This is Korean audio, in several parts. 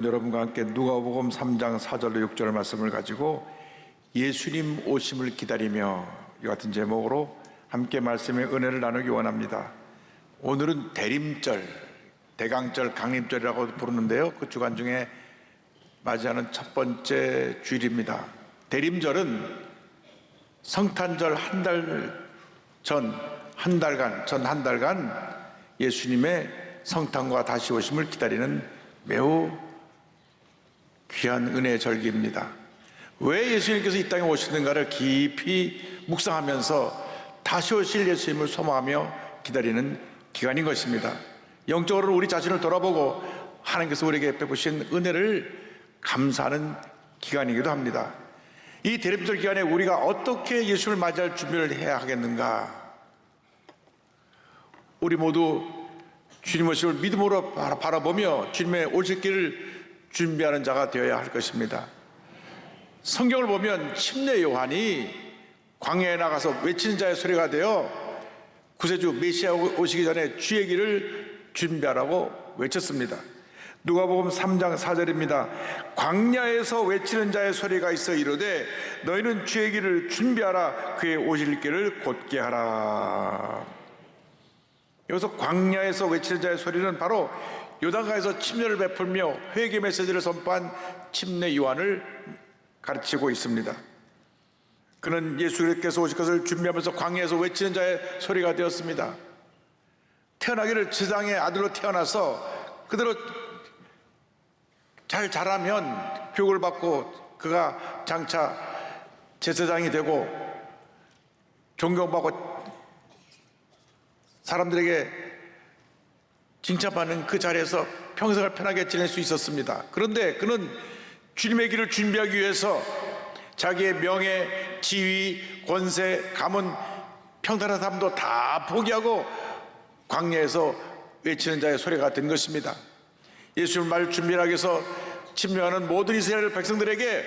여러분과 함께 누가복음 3장 4절로 6절 말씀을 가지고 예수님 오심을 기다리며 이 같은 제목으로 함께 말씀의 은혜를 나누기 원합니다. 오늘은 대림절, 대강절, 강림절이라고 부르는데요, 그 주간 중에 맞이하는 첫 번째 주일입니다. 대림절은 성탄절 한 달간 예수님의 성탄과 다시 오심을 기다리는 매우 귀한 은혜의 절기입니다. 왜 예수님께서 이 땅에 오시는가를 깊이 묵상하면서 다시 오실 예수님을 소망하며 기다리는 기간인 것입니다. 영적으로는 우리 자신을 돌아보고 하나님께서 우리에게 베푸신 은혜를 감사하는 기간이기도 합니다. 이 대림절 기간에 우리가 어떻게 예수를 맞이할 준비를 해야 하겠는가? 우리 모두 주님 오심을 믿음으로 바라보며 주님의 오실 길을 준비하는 자가 되어야 할 것입니다. 성경을 보면 침례 요한이 광야에 나가서 외치는 자의 소리가 되어 구세주 메시아 오시기 전에 주의 길을 준비하라고 외쳤습니다. 누가복음 3장 4절입니다. 광야에서 외치는 자의 소리가 있어 이르되 너희는 주의 길을 준비하라, 그의 오실 길을 곧게 하라. 여기서 광야에서 외치는 자의 소리는 바로 요단강에서 침례를 베풀며 회개 메시지를 선포한 침례 요한을 가르치고 있습니다. 그는 예수께서 오실 것을 준비하면서 광야에서 외치는 자의 소리가 되었습니다. 태어나기를 지상의 아들로 태어나서 그대로 잘 자라면 교육을 받고 그가 장차 제사장이 되고 존경받고 사람들에게 칭찬받는 그 자리에서 평생을 편하게 지낼 수 있었습니다. 그런데 그는 주님의 길을 준비하기 위해서 자기의 명예, 지위, 권세, 가문, 평탄한 삶도 다 포기하고 광야에서 외치는 자의 소리가 된 것입니다. 예수님을 말 준비하기 위해서 침례하는 모든 이스라엘 백성들에게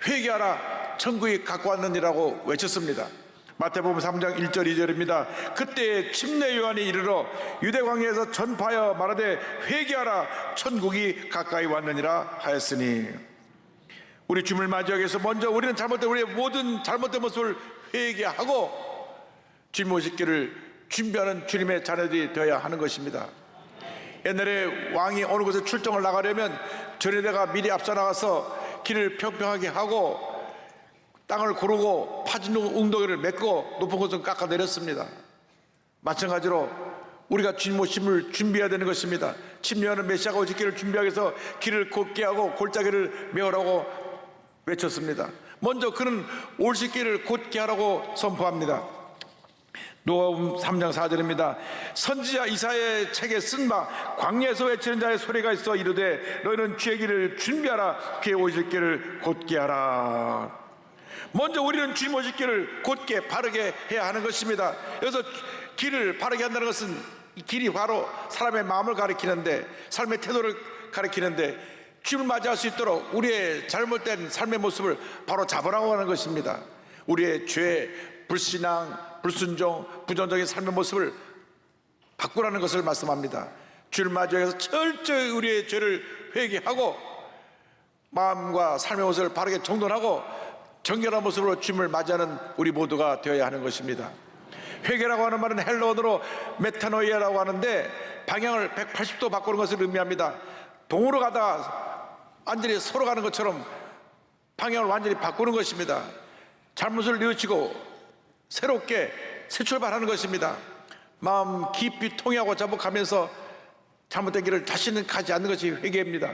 회개하라, 천국이 갖고 왔느니라고 외쳤습니다. 마태복음 3장 1절 2절입니다. 그때 침례 요한이 이르러 유대 광야에서 전파하여 말하되 회개하라, 천국이 가까이 왔느니라 하였으니, 우리 주님을 맞이하기 위해서 먼저 우리는 우리의 모든 잘못된 모습을 회개하고 주님 오실 길을 준비하는 주님의 자녀들이 되어야 하는 것입니다. 옛날에 왕이 어느 곳에 출정을 나가려면 전에다가 미리 앞서 나가서 길을 평평하게 하고 땅을 고르고 파진 웅덩이를 맺고 높은 곳은 깎아내렸습니다. 마찬가지로 우리가 주님 오심을 준비해야 되는 것입니다. 침례하는 메시아가 오실 길을 준비하기 위해서 길을 곧게 하고 골짜기를 메우라고 외쳤습니다. 먼저 그는 오실 길을 곧게 하라고 선포합니다. 누가복음 3장 4절입니다. 선지자 이사야의 책에 쓴 바 광야에서 외치는 자의 소리가 있어 이르되 너희는 주의 길을 준비하라, 그의 오실 길을 곧게 하라. 먼저 우리는 주님 오실 길을 곧게 바르게 해야 하는 것입니다. 그래서 길을 바르게 한다는 것은 길이 바로 사람의 마음을 가리키는데, 삶의 태도를 가리키는데, 주님을 맞이할 수 있도록 우리의 잘못된 삶의 모습을 바로 잡으라고 하는 것입니다. 우리의 죄, 불신앙, 불순종, 부정적인 삶의 모습을 바꾸라는 것을 말씀합니다. 주를 맞이해서 철저히 우리의 죄를 회개하고 마음과 삶의 모습을 바르게 정돈하고 정결한 모습으로 주님을 맞이하는 우리 모두가 되어야 하는 것입니다. 회개라고 하는 말은 헬라어로 메타노이아라고 하는데 방향을 180도 바꾸는 것을 의미합니다. 동으로 가다가 완전히 서로 가는 것처럼 방향을 완전히 바꾸는 것입니다. 잘못을 뉘우치고 새롭게 새 출발하는 것입니다. 마음 깊이 통회하고 자복하면서 잘못된 길을 다시는 가지 않는 것이 회개입니다.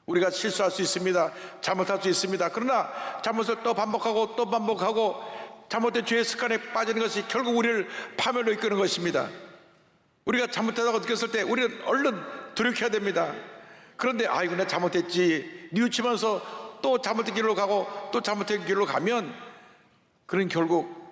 우리가 실수할 수 있습니다. 잘못할 수 있습니다. 그러나 잘못을 또 반복하고 잘못된 죄의 습관에 빠지는 것이 결국 우리를 파멸로 이끄는 것입니다. 우리가 잘못하다고 느꼈을 때 우리는 얼른 돌이켜야 됩니다. 그런데 아이고 내가 잘못했지 뉘우치면서 또 잘못된 길로 가고 또 잘못된 길로 가면 그는 결국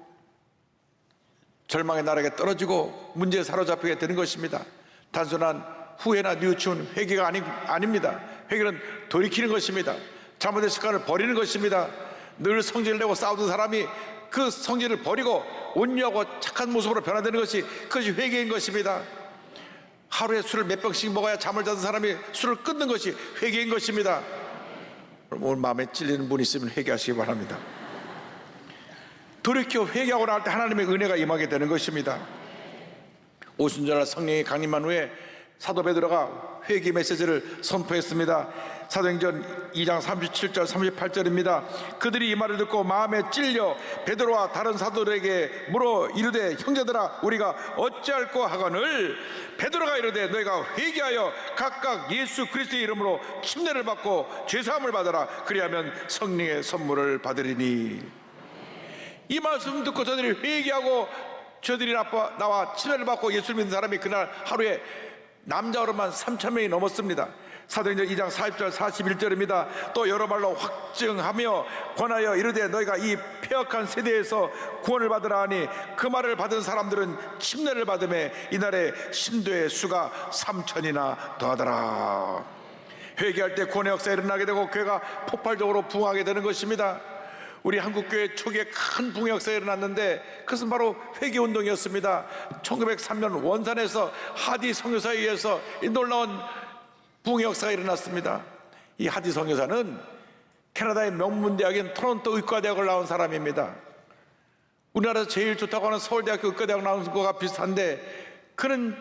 절망의 나락에 떨어지고 문제에 사로잡히게 되는 것입니다. 단순한 후회나 뉘우치는 회개가 아닙니다. 회개는 돌이키는 것입니다. 잘못된 습관을 버리는 것입니다. 늘 성질을 내고 싸우던 사람이 그 성질을 버리고 온유하고 착한 모습으로 변화되는 것이, 그것이 회개인 것입니다. 하루에 술을 몇 병씩 먹어야 잠을 자던 사람이 술을 끊는 것이 회개인 것입니다. 오늘 마음에 찔리는 분이 있으면 회개하시기 바랍니다. 돌이켜 회개하고 나올 때 하나님의 은혜가 임하게 되는 것입니다. 오순절날 성령이 강림한 후에 사도 베드로가 회개 메시지를 선포했습니다. 사도행전 2장 37절 38절입니다. 그들이 이 말을 듣고 마음에 찔려 베드로와 다른 사도들에게 물어 이르되 형제들아 우리가 어찌할꼬 하거늘 베드로가 이르되 너희가 회개하여 각각 예수 그리스도의 이름으로 침례를 받고 죄사함을 받아라. 그리하면 성령의 선물을 받으리니. 이 말씀 듣고 저들이 회개하고 저들이 나와 침례를 받고 예수를 믿는 사람이 그날 하루에 남자로만 3,000명이 넘었습니다. 사도행전 2장 40절 41절입니다. 또 여러 말로 확증하며 권하여 이르되 너희가 이 폐역한 세대에서 구원을 받으라 하니 그 말을 받은 사람들은 침례를 받음에 이날에 신도의 수가 3,000이나 더하더라. 회개할 때 구원의 역사가 일어나게 되고 교회가 폭발적으로 부흥하게 되는 것입니다. 우리 한국교회 초기에 큰 부흥 역사가 일어났는데 그것은 바로 회개운동이었습니다. 1903년 원산에서 하디 선교사에 의해서 이 놀라운 부흥 역사가 일어났습니다. 이 하디 선교사는 캐나다의 명문대학인 토론토 의과대학을 나온 사람입니다. 우리나라에서 제일 좋다고 하는 서울대학교 의과대학 나온 거가 비슷한데 그는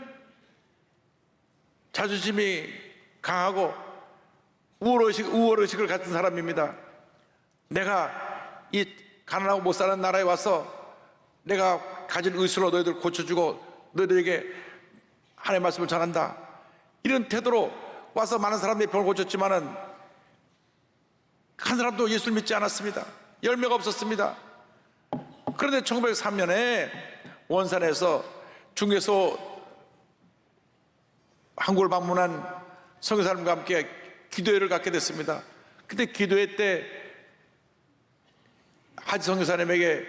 자존심이 강하고 우월의식을 가진 사람입니다. 내가 이 가난하고 못 사는 나라에 와서 내가 가진 의술로 너희들 고쳐주고 너희들에게 하나님의 말씀을 전한다. 이런 태도로 와서 많은 사람들이 병을 고쳤지만은 한 사람도 예수를 믿지 않았습니다. 열매가 없었습니다. 그런데 1903년에 원산에서 중에서 한국을 방문한 선교사님과 함께 기도회를 갖게 됐습니다. 그때 기도회 때 하지 선교사님에게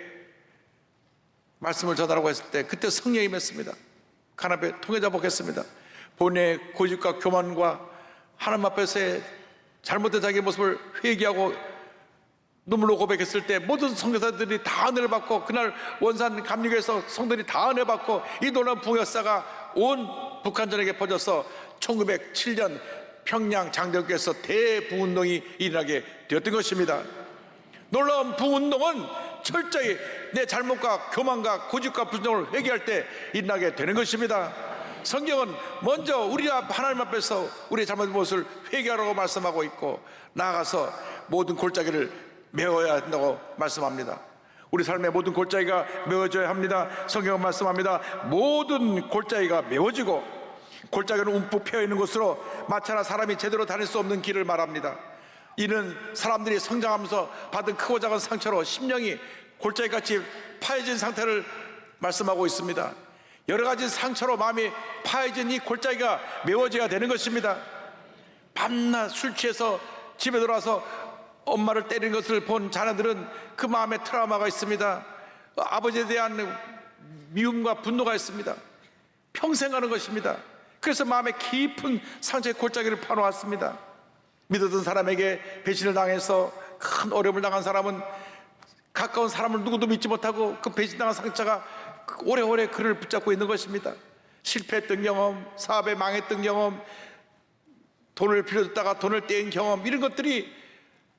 말씀을 전하라고 했을 때 그때 성령이 임했습니다. 간앞에 통해자복했습니다. 본인의 고집과 교만과 하나님 앞에서의 잘못된 자기의 모습을 회개하고 눈물로 고백했을 때 모든 선교사들이 다 은혜를 받고 그날 원산 감리교에서 성도들이 다 은혜 받고 이 놀라운 부흥 역사가 온 북한 전역에 퍼져서 1907년 평양 장대교에서 대부운동이 일어나게 되었던 것입니다. 놀라운 부운동은 철저히 내 잘못과 교만과 고집과 불순종을 회개할 때 일어나게 되는 것입니다. 성경은 먼저 우리가 하나님 앞에서 우리의 잘못된 모습을 회개하라고 말씀하고 있고 나아가서 모든 골짜기를 메워야 한다고 말씀합니다. 우리 삶의 모든 골짜기가 메워져야 합니다. 성경은 말씀합니다. 모든 골짜기가 메워지고 골짜기는 움푹 패여있는 곳으로 마차나 사람이 제대로 다닐 수 없는 길을 말합니다. 이는 사람들이 성장하면서 받은 크고 작은 상처로 심령이 골짜기같이 파여진 상태를 말씀하고 있습니다. 여러 가지 상처로 마음이 파여진 이 골짜기가 메워져야 되는 것입니다. 밤낮 술 취해서 집에 들어와서 엄마를 때리는 것을 본 자녀들은 그 마음에 트라우마가 있습니다. 아버지에 대한 미움과 분노가 있습니다. 평생 가는 것입니다. 그래서 마음에 깊은 상처의 골짜기를 파놓았습니다. 믿었던 사람에게 배신을 당해서 큰 어려움을 당한 사람은 가까운 사람을 누구도 믿지 못하고 그 배신당한 상처가 오래오래 그를 붙잡고 있는 것입니다. 실패했던 경험, 사업에 망했던 경험, 돈을 빌려줬다가 돈을 떼인 경험, 이런 것들이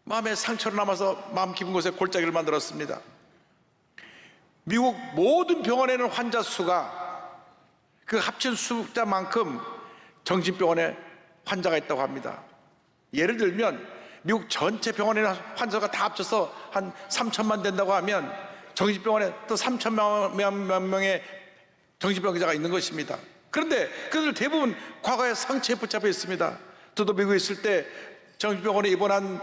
마음에 상처로 남아서 마음 깊은 곳에 골짜기를 만들었습니다. 미국 모든 병원에는 환자 수가 그 합친 숫자만큼 정신병원에 환자가 있다고 합니다. 예를 들면 미국 전체 병원에 환자가 다 합쳐서 한 3천만 된다고 하면 정신병원에 또 3천만 명의 정신병 환자가 있는 것입니다. 그런데 그들 대부분 과거의 상처에 붙잡혀 있습니다. 저도 미국에 있을 때 정신병원에 입원한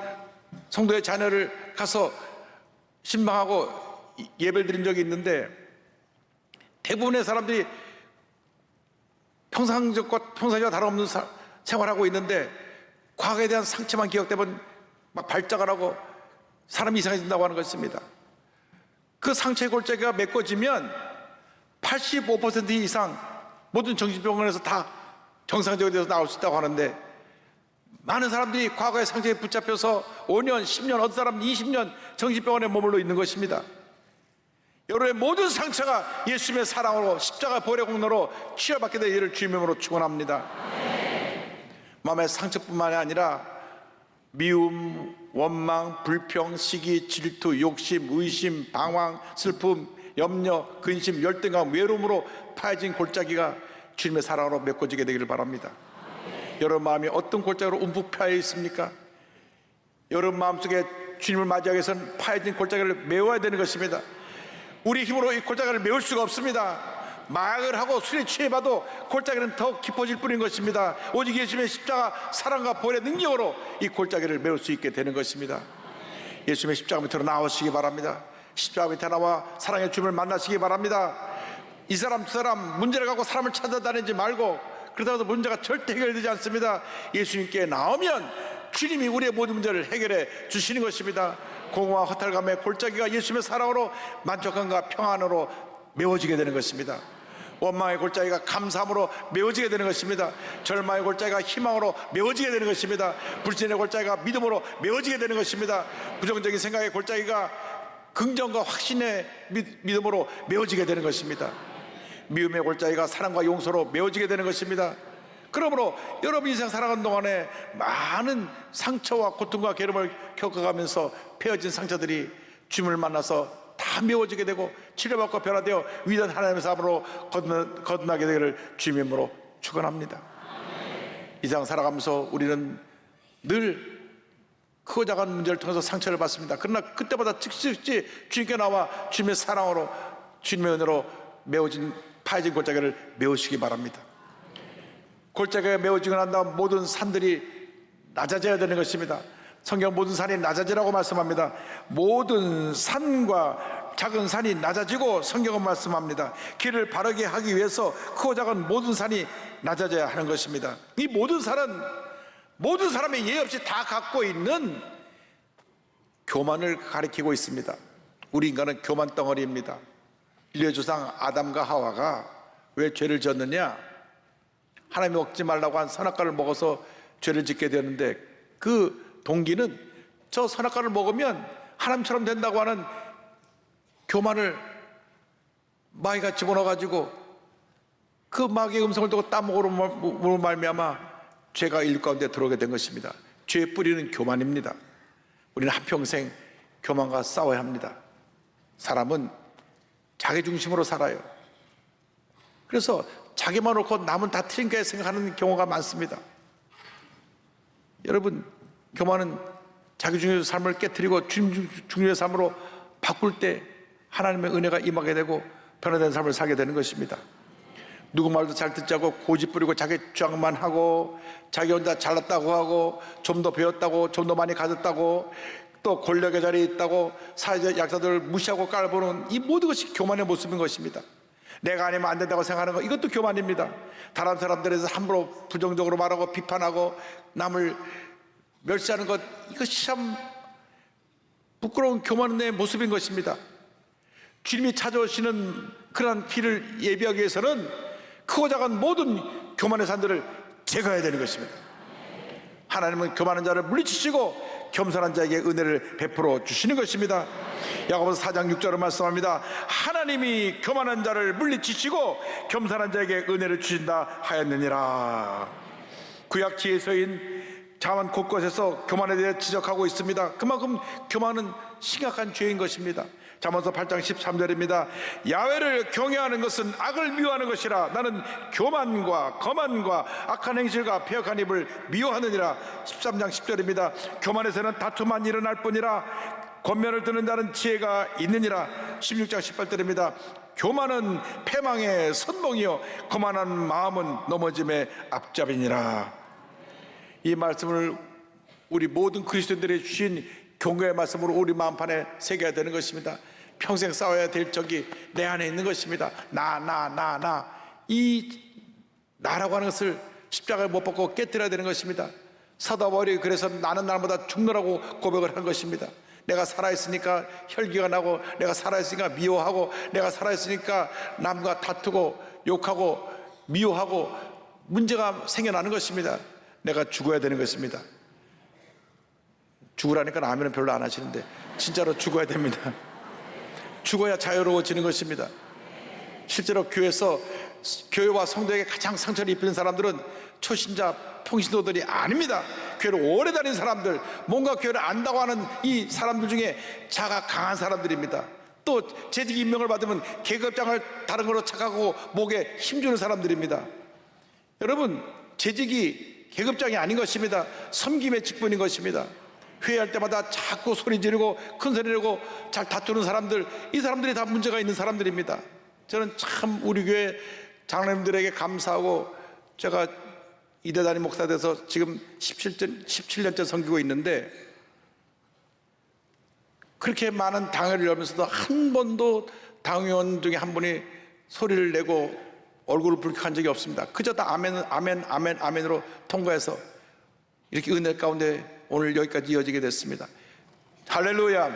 성도의 자녀를 가서 신방하고 예배를 드린 적이 있는데 대부분의 사람들이 평상시와 다름없는 생활하고 있는데 과거에 대한 상처만 기억되면 막 발작을 하고 사람이 이상해진다고 하는 것입니다. 그 상처의 골짜기가 메꿔지면 85% 이상 모든 정신병원에서 다 정상적으로 돼서 나올 수 있다고 하는데 많은 사람들이 과거의 상처에 붙잡혀서 5년, 10년, 어떤 사람은 20년 정신병원에 머물러 있는 것입니다. 여러분의 모든 상처가 예수님의 사랑으로 십자가 보혈의 공로로 치유받게 되기를 주님의 이름으로 축원합니다. 마음의 상처뿐만이 아니라 미움, 원망, 불평, 시기, 질투, 욕심, 의심, 방황, 슬픔, 염려, 근심, 열등감, 외로움으로 파여진 골짜기가 주님의 사랑으로 메꿔지게 되기를 바랍니다. 여러분 마음이 어떤 골짜기로 움푹 파여 있습니까? 여러분 마음속에 주님을 맞이하기 위해서는 파여진 골짜기를 메워야 되는 것입니다. 우리 힘으로 이 골짜기를 메울 수가 없습니다. 마약을 하고 술에 취해봐도 골짜기는 더 깊어질 뿐인 것입니다. 오직 예수님의 십자가 사랑과 보혈의 능력으로 이 골짜기를 메울 수 있게 되는 것입니다. 예수님의 십자가 밑으로 나오시기 바랍니다. 십자가 밑에 나와 사랑의 주님을 만나시기 바랍니다. 이 사람 저 사람 문제를 갖고 사람을 찾아다니지 말고, 그러다가 해서 문제가 절대 해결되지 않습니다. 예수님께 나오면 주님이 우리의 모든 문제를 해결해 주시는 것입니다. 공허와 허탈감의 골짜기가 예수님의 사랑으로 만족감과 평안으로 메워지게 되는 것입니다. 원망의 골짜기가 감사함으로 메워지게 되는 것입니다. 절망의 골짜기가 희망으로 메워지게 되는 것입니다. 불신의 골짜기가 믿음으로 메워지게 되는 것입니다. 부정적인 생각의 골짜기가 긍정과 확신의 믿음으로 메워지게 되는 것입니다. 미움의 골짜기가 사랑과 용서로 메워지게 되는 것입니다. 그러므로 여러분 인생 살아가는 동안에 많은 상처와 고통과 괴로움을 겪어가면서 폐어진 상처들이 주님을 만나서 다 메워지게 되고 치료받고 변화되어 위대한 하나님의 삶으로 거듭나게 되기를 주님의 이름으로 축원합니다. 이 세상 살아가면서 우리는 늘 크고 작은 문제를 통해서 상처를 받습니다. 그러나 그때마다 즉시 주님께 나와 주님의 사랑으로 주님의 은혜로 메워진 파여진 골짜기를 메우시기 바랍니다. 골짜기가 메워지고 난 다음 모든 산들이 낮아져야 되는 것입니다. 성경 모든 산이 낮아지라고 말씀합니다. 모든 산과 작은 산이 낮아지고 성경은 말씀합니다. 길을 바르게 하기 위해서 크고 작은 모든 산이 낮아져야 하는 것입니다. 이 모든 산은 모든 사람의 예의 없이 다 갖고 있는 교만을 가리키고 있습니다. 우리 인간은 교만 덩어리입니다. 인류의 조상 아담과 하와가 왜 죄를 지었느냐? 하나님이 먹지 말라고 한 선악과를 먹어서 죄를 짓게 되는데, 그 동기는 저 선악과를 먹으면 하나님처럼 된다고 하는 교만을 마귀가 집어넣어가지고 그 마귀의 음성을 듣고 따먹으로 말미암아 죄가 인류 가운데 들어오게 된 것입니다. 죄의 뿌리는 교만입니다. 우리는 한평생 교만과 싸워야 합니다. 사람은 자기 중심으로 살아요. 그래서 자기만 옳고 남은 다 틀린가 생각하는 경우가 많습니다. 여러분, 교만은 자기 중심의 삶을 깨트리고 주님 중심의 삶으로 바꿀 때 하나님의 은혜가 임하게 되고 변화된 삶을 살게 되는 것입니다. 누구 말도 잘 듣지 않고 고집 부리고 자기 주장만 하고 자기 혼자 잘났다고 하고 좀 더 배웠다고 좀 더 많이 가졌다고 또 권력의 자리에 있다고 사회적 약자들을 무시하고 깔보는 이 모든 것이 교만의 모습인 것입니다. 내가 아니면 안 된다고 생각하는 것, 이것도 교만입니다. 다른 사람들에 대해서 함부로 부정적으로 말하고 비판하고 남을 멸시하는 것, 이것이 참 부끄러운 교만의 모습인 것입니다. 주님이 찾아오시는 그러한 길을 예비하기 위해서는 크고 작은 모든 교만의 산들을 제거해야 되는 것입니다. 하나님은 교만한 자를 물리치시고 겸손한 자에게 은혜를 베풀어 주시는 것입니다. 야고보서 4장 6절을 말씀합니다. 하나님이 교만한 자를 물리치시고 겸손한 자에게 은혜를 주신다 하였느니라. 구약 지혜서인 자만 곳곳에서 교만에 대해 지적하고 있습니다. 그만큼 교만은 심각한 죄인 것입니다. 잠언서 8장 13절입니다. 야훼를 경외하는 것은 악을 미워하는 것이라. 나는 교만과 거만과 악한 행실과 패역한 입을 미워하느니라. 13장 10절입니다. 교만에서는 다툼만 일어날 뿐이라 권면을 듣는 자는 지혜가 있느니라. 16장 18절입니다. 교만은 패망의 선봉이요 거만한 마음은 넘어짐의 앞잡이니라. 이 말씀을 우리 모든 그리스도인들이 주신 경고의 말씀으로 우리 마음판에 새겨야 되는 것입니다. 평생 싸워야 될 적이 내 안에 있는 것입니다. 이 나라고 하는 것을 십자가에 못 박고 깨뜨려야 되는 것입니다. 사도 바울이 그래서 나는 날마다 죽노라고 고백을 한 것입니다. 내가 살아있으니까 혈기가 나고, 내가 살아있으니까 미워하고, 내가 살아있으니까 남과 다투고 욕하고 미워하고 문제가 생겨나는 것입니다. 내가 죽어야 되는 것입니다. 죽으라니까 아멘은 별로 안 하시는데 진짜로 죽어야 됩니다. 죽어야 자유로워지는 것입니다. 실제로 교회와 성도에게 가장 상처를 입히는 사람들은 초신자 평신도들이 아닙니다. 교회를 오래 다닌 사람들, 뭔가 교회를 안다고 하는 이 사람들 중에 자가 강한 사람들입니다. 또 재직 임명을 받으면 계급장을 다른 걸로 착각하고 목에 힘주는 사람들입니다. 여러분, 재직이 계급장이 아닌 것입니다. 섬김의 직분인 것입니다. 회의할 때마다 자꾸 소리 지르고 큰 소리 내고 잘 다투는 사람들, 이 사람들이 다 문제가 있는 사람들입니다. 저는 참 우리 교회 장로님들에게 감사하고, 제가 이대 담임 목사 돼서 지금 17년째 섬기고 있는데, 그렇게 많은 당회를 열면서도 한 번도 당의원 중에 한 분이 소리를 내고 얼굴을 붉혀한 적이 없습니다. 그저 다 아멘, 아멘, 아멘, 아멘으로 통과해서 이렇게 은혜 가운데 오늘 여기까지 이어지게 됐습니다. 할렐루야.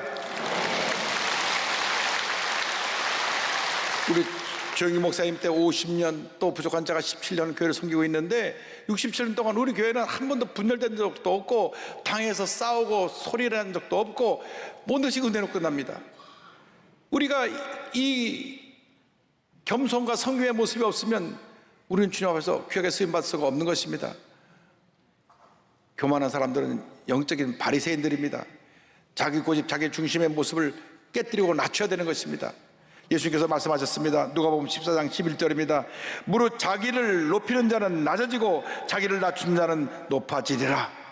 우리 조영기 목사님 때 50년, 또 부족한 자가 17년 교회를 섬기고 있는데, 67년 동안 우리 교회는 한 번도 분열된 적도 없고, 당에서 싸우고 소리를 한 적도 없고, 모든 것이 은혜로 끝납니다. 우리가 이 겸손과 성경의 모습이 없으면 우리는 주님 앞에서 귀하게 쓰임받을 수가 없는 것입니다. 교만한 사람들은 영적인 바리새인들입니다. 자기 고집, 자기 중심의 모습을 깨뜨리고 낮춰야 되는 것입니다. 예수님께서 말씀하셨습니다. 누가복음 14장 11절입니다. 무릇 자기를 높이는 자는 낮아지고 자기를 낮추는 자는 높아지리라.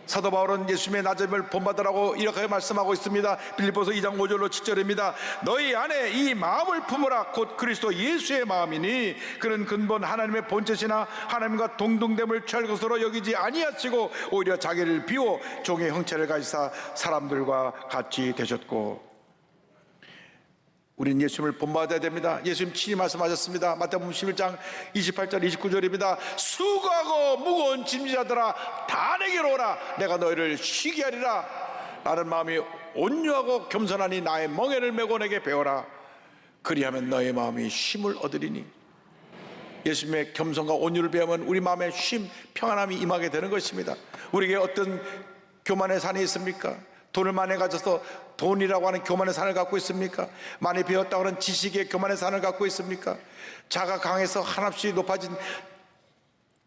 사도 바울은 예수님의 낮음을 본받으라고 이렇게 말씀하고 있습니다. 빌립보서 2장 5절로 7절입니다. 너희 안에 이 마음을 품으라. 곧 그리스도 예수의 마음이니 그는 근본 하나님의 본체시나 하나님과 동등됨을 취할 것으로 여기지 아니하시고 오히려 자기를 비워 종의 형체를 가지사 사람들과 같이 되셨고. 우리는 예수님을 본받아야 됩니다. 예수님 친히 말씀하셨습니다. 마태복음 11장 28절 29절입니다. 수고하고 무거운 짐지자들아 다 내게로 오라. 내가 너희를 쉬게 하리라. 나는 마음이 온유하고 겸손하니 나의 멍에를 메고 내게 배워라. 그리하면 너의 마음이 쉼을 얻으리니. 예수님의 겸손과 온유를 배우면 우리 마음에 쉼, 평안함이 임하게 되는 것입니다. 우리에게 어떤 교만의 산이 있습니까? 돈을 많이 가져서 돈이라고 하는 교만의 산을 갖고 있습니까? 많이 배웠다고 하는 지식의 교만의 산을 갖고 있습니까? 자가 강해서 한없이 높아진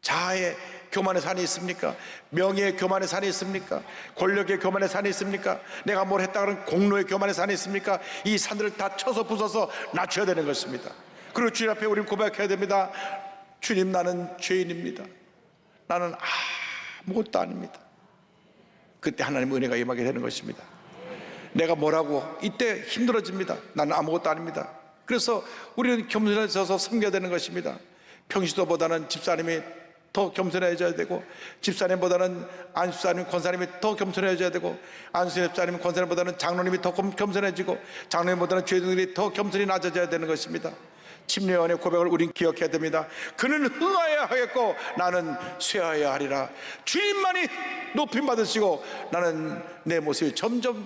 자아의 교만의 산이 있습니까? 명예의 교만의 산이 있습니까? 권력의 교만의 산이 있습니까? 내가 뭘 했다고 하는 공로의 교만의 산이 있습니까? 이 산들을 다 쳐서 부숴서 낮춰야 되는 것입니다. 그리고 주님 앞에 우리는 고백해야 됩니다. 주님, 나는 죄인입니다. 나는 아무것도 아닙니다. 그때 하나님의 은혜가 임하게 되는 것입니다. 내가 뭐라고 이때 힘들어집니다. 나는 아무것도 아닙니다. 그래서 우리는 겸손해져서 섬겨야 되는 것입니다. 평시도보다는 집사님이 더 겸손해져야 되고, 집사님보다는 안수사님, 권사님이 더 겸손해져야 되고, 안수사님, 권사님보다는 장로님이 더 겸손해지고, 장로님보다는 죄인들이 더 겸손히 낮아져야 되는 것입니다. 침례요한의 고백을 우린 기억해야 됩니다. 그는 흥하여야 하겠고 나는 쇠하여야 하리라. 주님만이 높임 받으시고 나는 내 모습이 점점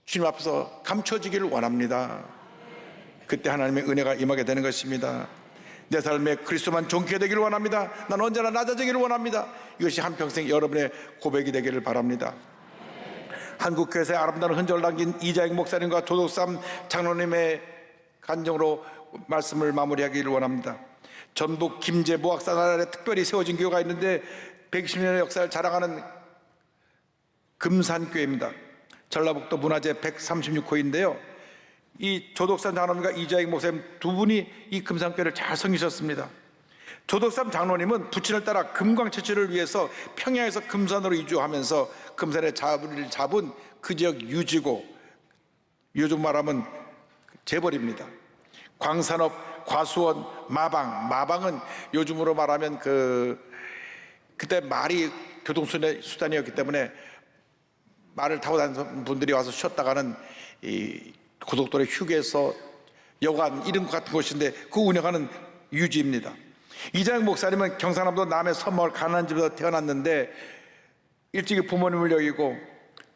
주님 앞에서 감춰지기를 원합니다. 그때 하나님의 은혜가 임하게 되는 것입니다. 내 삶에 그리스도만 존귀해 되기를 원합니다. 나는 언제나 낮아지기를 원합니다. 이것이 한평생 여러분의 고백이 되기를 바랍니다. 한국교회에서 아름다운 흔적을 남긴 이자익 목사님과 조덕삼 장로님의 간정으로 말씀을 마무리하기를 원합니다. 전북 김제 모악산 아래 특별히 세워진 교회가 있는데 120년의 역사를 자랑하는 금산교회입니다. 전라북도 문화재 136호인데요. 이 조덕삼 장로님과 이자익 목사님 두 분이 이 금산교회를 잘 섬기셨습니다. 조덕삼 장로님은 부친을 따라 금광채취를 위해서 평양에서 금산으로 이주하면서 금산의 자리를 잡은 그 지역 유지고, 요즘 말하면 재벌입니다. 광산업, 과수원, 마방은 요즘으로 말하면 그때 말이 교통수단이었기 때문에 말을 타고 다니는 분들이 와서 쉬었다가는 이 고속도로 휴게소, 여관 이런 것 같은 곳인데 그 운영하는 유지입니다. 이자익 목사님은 경상남도 남해 서마을 가난한 집에서 태어났는데 일찍이 부모님을 여기고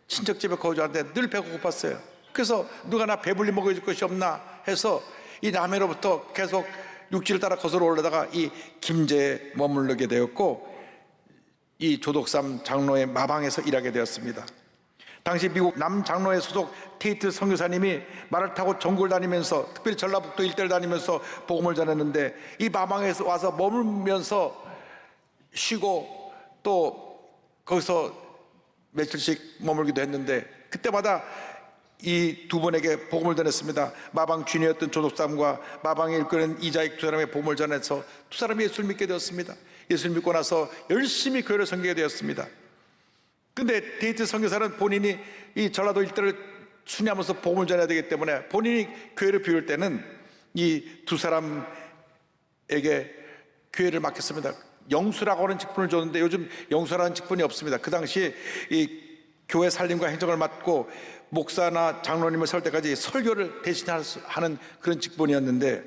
친척집에 거주하는데 늘 배가 고팠어요. 그래서 누가 나 배불리 먹여줄 것이 없나 해서 이 남해로부터 계속 육지를 따라 거슬러 올라다가 이 김제에 머무르게 되었고, 이 조덕삼 장로의 마방에서 일하게 되었습니다. 당시 미국 남장로회 소속 테이트 선교사님이 말을 타고 전국을 다니면서, 특별히 전라북도 일대를 다니면서 복음을 전했는데, 이 마방에서 와서 머물면서 쉬고 또 거기서 며칠씩 머물기도 했는데, 그때마다 이 두 분에게 복음을 전했습니다. 마방 주인이었던 조독삼과 마방에 일꾼인 이자익 두 사람의 복음을 전해서 두 사람이 예수를 믿게 되었습니다. 예수를 믿고 나서 열심히 교회를 섬기게 되었습니다. 근데 데이트 선교사는 본인이 이 전라도 일대를 순회하면서 복음을 전해야 되기 때문에 본인이 교회를 비울 때는 이 두 사람에게 교회를 맡겼습니다. 영수라고 하는 직분을 줬는데 요즘 영수라는 직분이 없습니다. 그 당시 이 교회 살림과 행정을 맡고 목사나 장로님을 설 때까지 설교를 대신하는 그런 직분이었는데,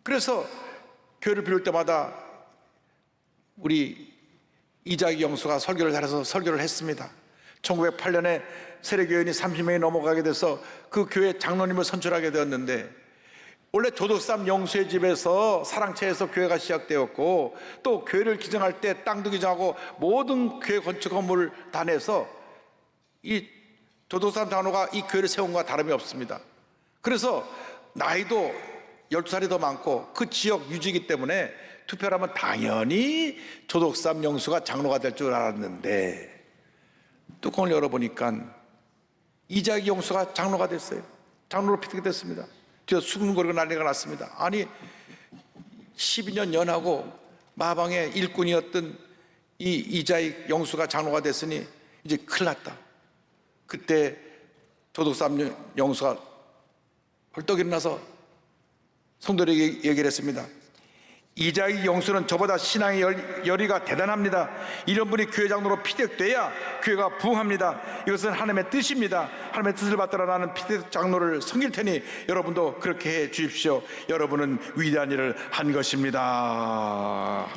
그래서 교회를 비울 때마다 우리 이자익 영수가 설교를 잘해서 설교를 했습니다. 1908년에 세례교인이 30명이 넘어가게 돼서 그 교회 장로님을 선출하게 되었는데, 원래 조독삼 영수의 집에서 사랑채에서 교회가 시작되었고, 또 교회를 기증할 때 땅도 기증하고 모든 교회 건축 건물을 다 내서 이 조독삼 장로가 이 교회를 세운 것과 다름이 없습니다. 그래서 나이도 12살이 더 많고 그 지역 유지이기 때문에 투표를 하면 당연히 조독삼 영수가 장로가 될 줄 알았는데, 뚜껑을 열어보니까 이자익 영수가 장로가 됐어요. 장로로 피트게 됐습니다. 뒤에서 수근거리고 난리가 났습니다. 아니 12년 연하고 마방의 일꾼이었던 이 이자익 영수가 장로가 됐으니 이제 큰일 났다. 그때 조독삼 영수가 헐떡 일어나서 성도들에게 얘기를 했습니다. 이자익 영수는 저보다 신앙의 열의가 대단합니다. 이런 분이 교회 장로로 피택돼야 교회가 부흥합니다. 이것은 하나님의 뜻입니다. 하나님의 뜻을 받들어 나는 피택 장로를 섬길 테니 여러분도 그렇게 해 주십시오. 여러분은 위대한 일을 한 것입니다.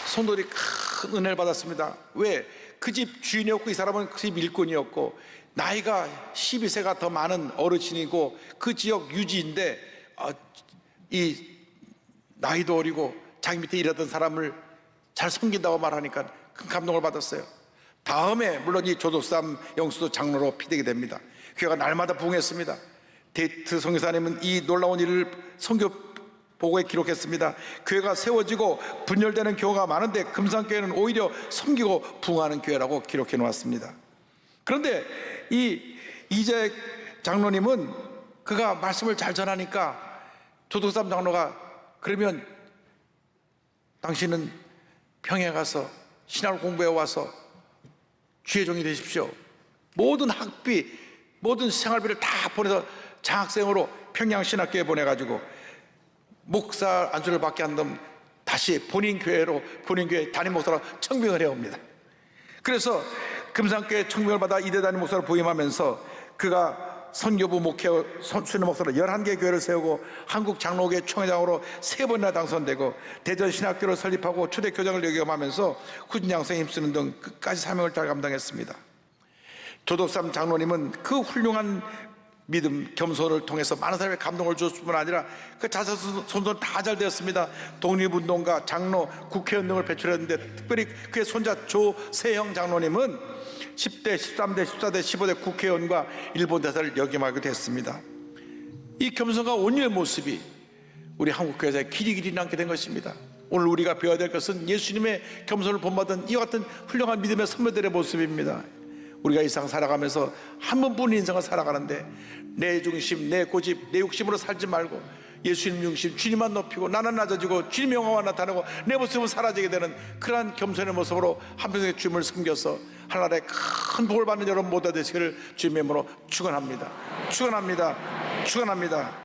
성도들이 큰 은혜를 받았습니다. 왜? 그 집 주인이었고 이 사람은 그 집 일꾼이었고 나이가 12세가 더 많은 어르신이고 그 지역 유지인데 이 나이도 어리고 자기 밑에 일하던 사람을 잘 섬긴다고 말하니까 큰 감동을 받았어요. 다음에 물론 이 조독삼 영수도 장로로 피되게 됩니다. 교회가 날마다 부흥했습니다. 데이트 선교사님은 이 놀라운 일을 선교 보고에 기록했습니다. 교회가 세워지고 분열되는 교회가 많은데 금산교회는 오히려 섬기고 부흥하는 교회라고 기록해 놓았습니다. 그런데 이 이자익 장로님은 그가 말씀을 잘 전하니까 조독삼 장로가 그러면 당신은 평양에 가서 신학을 공부해 와서 주의 종이 되십시오. 모든 학비, 모든 생활비를 다 보내서 장학생으로 평양신학교에 보내가지고 목사 안수를 받게 한 다음 다시 본인 교회 담임 목사로 청빙을 해옵니다. 그래서 금산교회 청빙을 받아 이대 담임 목사로 부임하면서 그가 선교부 목회 수련 목사로 11개 교회를 세우고 한국 장로교회 총회장으로 3번이나 당선되고 대전 신학교를 설립하고 초대교장을 역임하면서 후진 양성에 힘쓰는 등 끝까지 사명을 잘 감당했습니다. 조독삼 장로님은 그 훌륭한 믿음, 겸손을 통해서 많은 사람의 감동을 주었을 뿐 아니라 그 자손손 다 잘 되었습니다. 독립운동가, 장로, 국회의원 등을 배출했는데 특별히 그의 손자 조세형 장로님은 10대, 13대, 14대, 15대 국회의원과 일본 대사를 역임하게 됐습니다. 이 겸손과 온유의 모습이 우리 한국교회에 길이 남게 된 것입니다. 오늘 우리가 배워야 될 것은 예수님의 겸손을 본받은 이와 같은 훌륭한 믿음의 선배들의 모습입니다. 우리가 이 세상 살아가면서 한 번뿐인 인생을 살아가는데 내 중심, 내 고집, 내 욕심으로 살지 말고 예수님 중심, 주님만 높이고 나는 낮아지고 주님의 영광만 나타나고 내 모습은 사라지게 되는 그러한 겸손의 모습으로 한평생 주님을 섬겨서 하나님의 큰 복을 받는 여러분 모두 되시기를 주님의 이름으로 축원합니다. 축원합니다. 축원합니다.